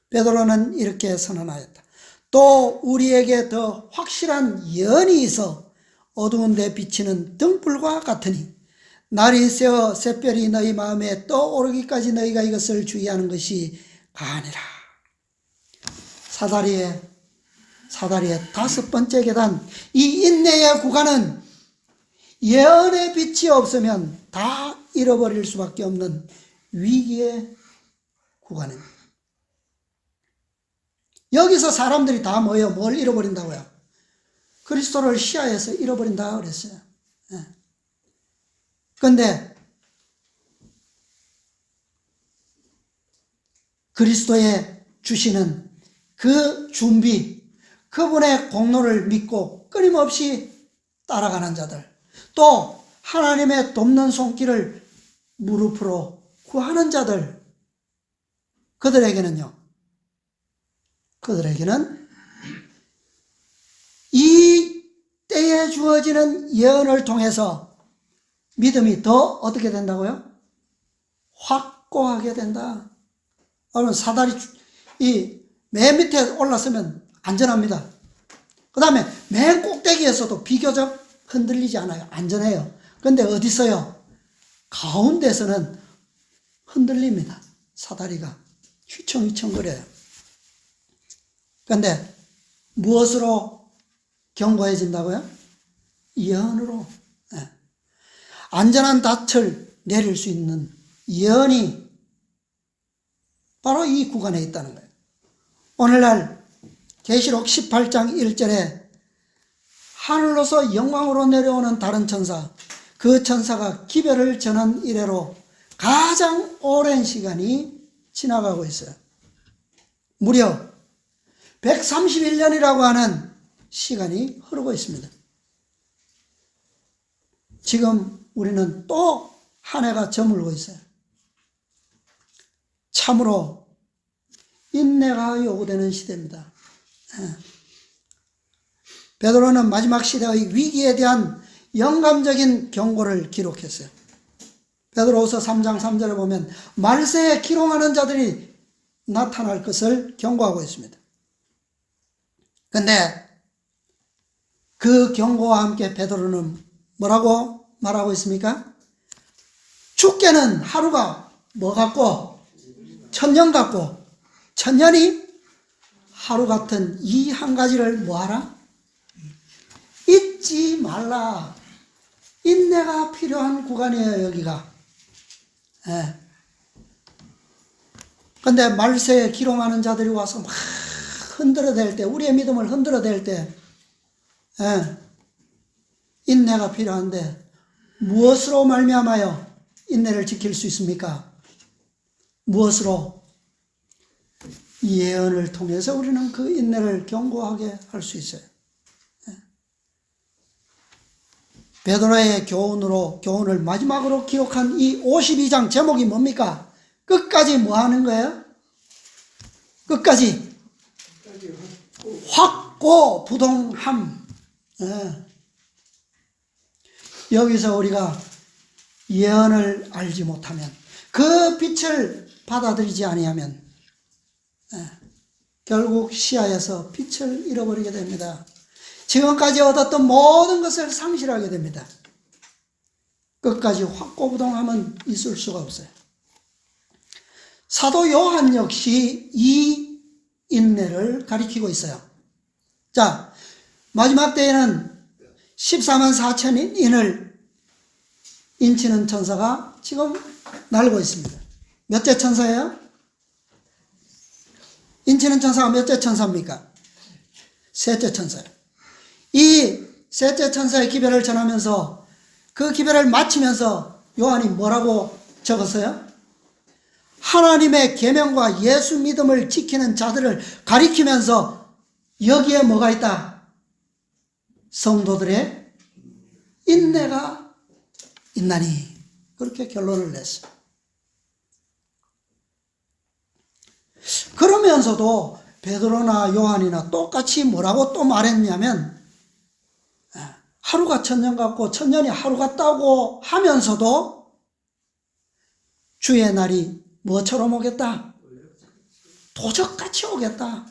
베드로는 이렇게 선언하였다. 또 우리에게 더 확실한 예언이 있어 어두운 데 비치는 등불과 같으니 날이 새어 샛별이 너희 마음에 떠오르기까지 너희가 이것을 주의하는 것이 가니라. 사다리의 5번째 계단, 이 인내의 구간은 예언의 빛이 없으면 다 잃어버릴 수밖에 없는 위기의 구간입니다. 여기서 사람들이 다 모여 뭘 잃어버린다고요? 그리스도를 시야에서 잃어버린다 그랬어요. 그런데 그리스도의 주시는 그 준비, 그분의 공로를 믿고 끊임없이 따라가는 자들, 또 하나님의 돕는 손길을 무릎으로 구하는 자들, 그들에게는 이 때에 주어지는 예언을 통해서 믿음이 더 어떻게 된다고요? 확고하게 된다. 여러분, 사다리 이 맨 밑에 올랐으면 안전합니다. 그 다음에 맨 꼭대기에서도 비교적 흔들리지 않아요. 안전해요. 그런데 어디서요? 가운데서는 흔들립니다. 사다리가 휘청휘청거려요. 그런데 무엇으로 견고해진다고요? 예언으로. 안전한 닻을 내릴 수 있는 예언이 바로 이 구간에 있다는 거예요. 오늘날 계시록 18장 1절에 하늘로서 영광으로 내려오는 다른 천사, 그 천사가 기별을 전한 이래로 가장 오랜 시간이 지나가고 있어요. 무려 131년이라고 하는 시간이 흐르고 있습니다. 지금 우리는 또 한 해가 저물고 있어요. 참으로 인내가 요구되는 시대입니다. 베드로는 마지막 시대의 위기에 대한 영감적인 경고를 기록했어요. 베드로후서 3장 3절에 보면 말세에 기롱하는 자들이 나타날 것을 경고하고 있습니다. 그런데 그 경고와 함께 베드로는 뭐라고 말하고 있습니까? 죽게는 하루가 뭐 같고? 천년 같고, 천년이 하루 같은 이 한 가지를 뭐하라? 잊지 말라. 인내가 필요한 구간이에요, 여기가. 그런데 말세에 기롱하는 자들이 와서 막 흔들어댈 때, 우리의 믿음을 흔들어댈 때, 인내가 필요한데 무엇으로 말미암아요 인내를 지킬 수 있습니까? 무엇으로? 예언을 통해서 우리는 그 인내를 견고하게 할 수 있어요. 베드로의 교훈을 마지막으로 기록한 이 52장 제목이 뭡니까? 끝까지 뭐 하는 거예요? 끝까지 확고부동함. 여기서 우리가 예언을 알지 못하면, 그 빛을 받아들이지 아니하면 결국 시야에서 빛을 잃어버리게 됩니다. 지금까지 얻었던 모든 것을 상실하게 됩니다. 끝까지 확고부동하면 있을 수가 없어요. 사도 요한 역시 이 인내를 가리키고 있어요. 자, 마지막 때에는 14만 4천인을 인치는 천사가 지금 날고 있습니다. 몇째 천사예요? 인치는 천사가 몇째 천사입니까? 셋째 천사예요. 이 셋째 천사의 기별을 전하면서 그 기별을 마치면서 요한이 뭐라고 적었어요? 하나님의 계명과 예수 믿음을 지키는 자들을 가리키면서 여기에 뭐가 있다? 성도들의 인내가 있나니, 그렇게 결론을 냈어요. 그러면서도 베드로나 요한이나 똑같이 뭐라고 또 말했냐면, 하루가 천년 같고 천년이 하루 같다고 하면서도 주의 날이 뭐처럼 오겠다? 도적같이 오겠다.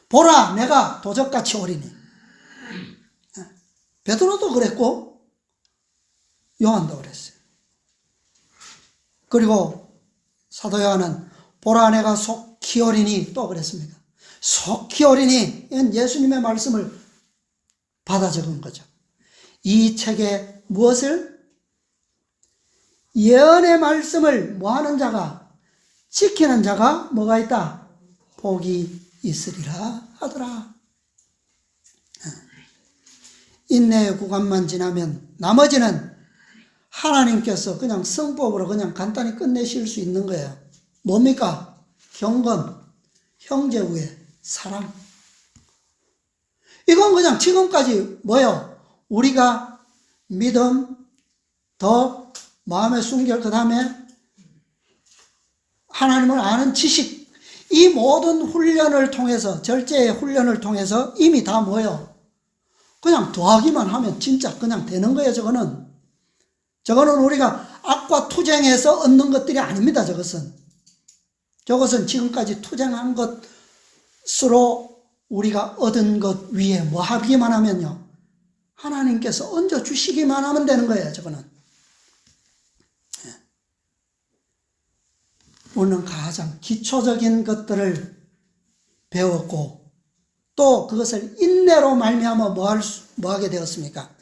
보라, 내가 도적같이 오리니. 베드로도 그랬고 요한도 그랬어요. 그리고 사도 요한은 보라, 내가 속히 오리니 또 그랬습니다. 속히 오리니, 이건 예수님의 말씀을 받아 적은 거죠. 이 책에 무엇을? 예언의 말씀을 뭐하는 자가, 지키는 자가 뭐가 있다? 복이 있으리라 하더라. 인내의 구간만 지나면 나머지는 하나님께서 그냥 성법으로 그냥 간단히 끝내실 수 있는 거예요. 뭡니까? 경건, 형제 우애, 사랑. 이건 그냥 지금까지 뭐요? 우리가 믿음, 덕, 마음의 순결, 그 다음에 하나님을 아는 지식, 이 모든 훈련을 통해서, 절제의 훈련을 통해서 이미 다 뭐요? 그냥 더하기만 하면 진짜 그냥 되는 거예요. 저거는 우리가 악과 투쟁해서 얻는 것들이 아닙니다. 저것은 지금까지 투쟁한 것으로 우리가 얻은 것 위에 뭐 하기만 하면요, 하나님께서 얹어 주시기만 하면 되는 거예요. 우리는 가장 기초적인 것들을 배웠고, 또 그것을 인내로 말미암아 뭐 하게 되었습니까?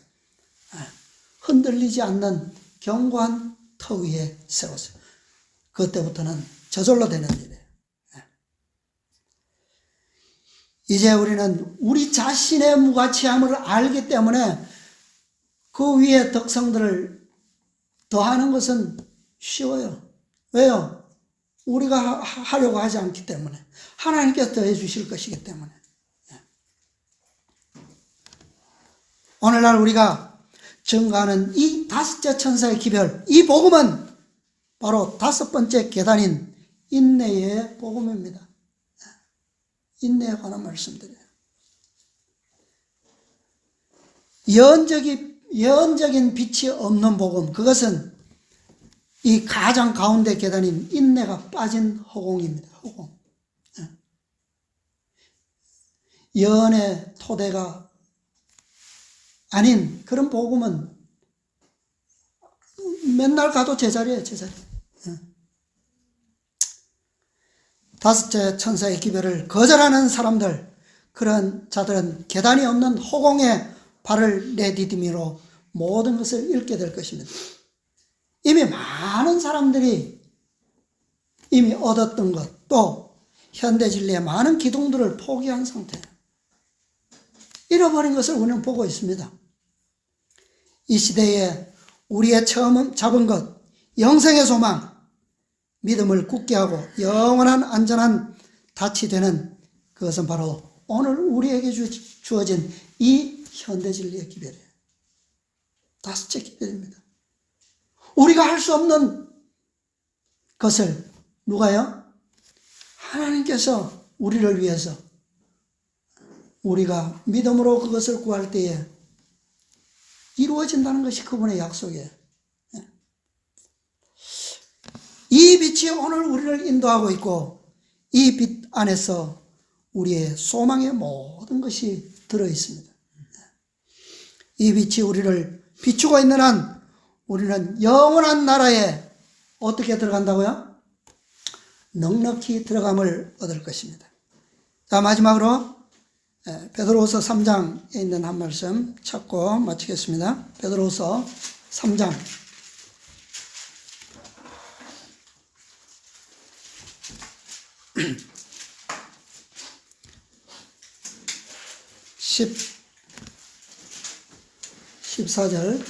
흔들리지 않는 견고한 터 위에 세웠어요. 그때부터는 저절로 되는 일이에요. 이제 우리는 우리 자신의 무가치함을 알기 때문에 그 위에 덕성들을 더하는 것은 쉬워요. 왜요? 우리가 하려고 하지 않기 때문에, 하나님께서 더해 주실 것이기 때문에. 오늘날 우리가 증거하는 이 다섯째 천사의 기별, 이 복음은 바로 다섯 번째 계단인 인내의 복음입니다. 인내에 관한 말씀드려요. 예언적인 빛이 없는 복음, 그것은 이 가장 가운데 계단인 인내가 빠진 허공입니다. 허공. 예언의 토대가 아닌 그런 복음은 맨날 가도 제자리예요. 다섯째 천사의 기별을 거절하는 사람들, 그런 자들은 계단이 없는 허공에 발을 내디디미로 모든 것을 잃게 될 것입니다. 이미 많은 사람들이 이미 얻었던 것, 또 현대 진리의 많은 기둥들을 포기한 상태예요. 잃어버린 것을 우리는 보고 있습니다. 이 시대에 우리의 처음 잡은 것, 영생의 소망, 믿음을 굳게 하고 영원한 안전한 닻이 되는 그것은 바로 오늘 우리에게 주어진 이 현대 진리의 기별이에요. 다섯째 기별입니다. 우리가 할 수 없는 것을 누가요? 하나님께서 우리를 위해서, 우리가 믿음으로 그것을 구할 때에 이루어진다는 것이 그분의 약속이에요. 이 빛이 오늘 우리를 인도하고 있고, 이 빛 안에서 우리의 소망의 모든 것이 들어있습니다. 이 빛이 우리를 비추고 있는 한 우리는 영원한 나라에 어떻게 들어간다고요? 넉넉히 들어감을 얻을 것입니다. 자, 마지막으로 베드로후서 3장에 있는 한 말씀 찾고 마치겠습니다. 베드로후서 3장 14절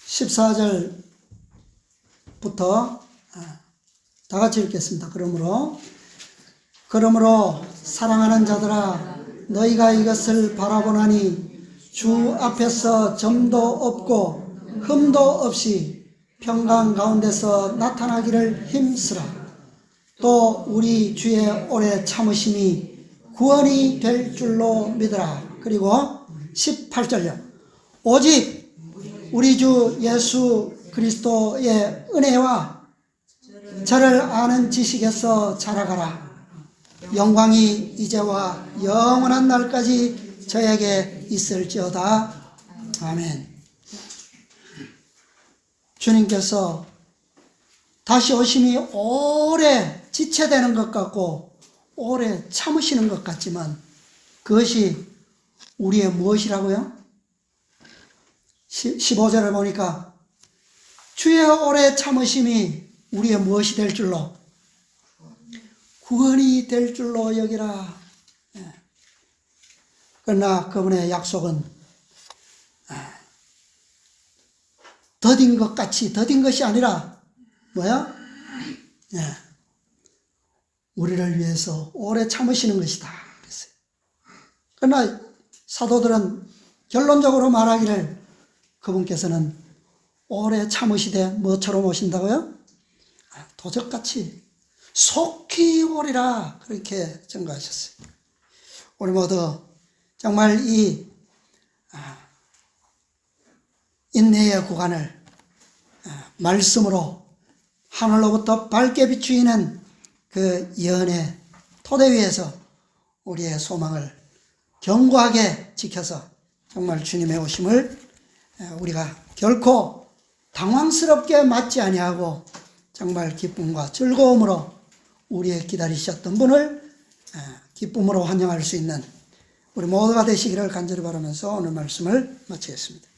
14절부터 다 같이 읽겠습니다. 그러므로 사랑하는 자들아 너희가 이것을 바라보나니 주 앞에서 점도 없고 흠도 없이 평강 가운데서 나타나기를 힘쓰라. 또 우리 주의 오래 참으심이 구원이 될 줄로 믿으라. 그리고 18절요. 오직 우리 주 예수 그리스도의 은혜와 저를 아는 지식에서 자라가라. 영광이 이제와 영원한 날까지 저에게 있을지어다. 아멘. 주님께서 다시 오심이 오래 지체되는 것 같고 오래 참으시는 것 같지만 그것이 우리의 무엇이라고요? 15절을 보니까 주의 오래 참으심이 우리의 무엇이 될 줄로? 구원이 될 줄로 여기라. 그러나 그분의 약속은 더딘 것 같이 더딘 것이 아니라 뭐야? 우리를 위해서 오래 참으시는 것이다. 그랬어요. 그러나 사도들은 결론적으로 말하기를 그분께서는 오래 참으시되 뭐처럼 오신다고요? 도적같이 속히 오리라 그렇게 증거하셨어요. 우리 모두 정말 이 인내의 구간을 말씀으로 하늘로부터 밝게 비추이는 그 예언의 토대 위에서 우리의 소망을 견고하게 지켜서 정말 주님의 오심을 우리가 결코 당황스럽게 맞지 아니하고 정말 기쁨과 즐거움으로 우리의 기다리셨던 분을 기쁨으로 환영할 수 있는 우리 모두가 되시기를 간절히 바라면서 오늘 말씀을 마치겠습니다.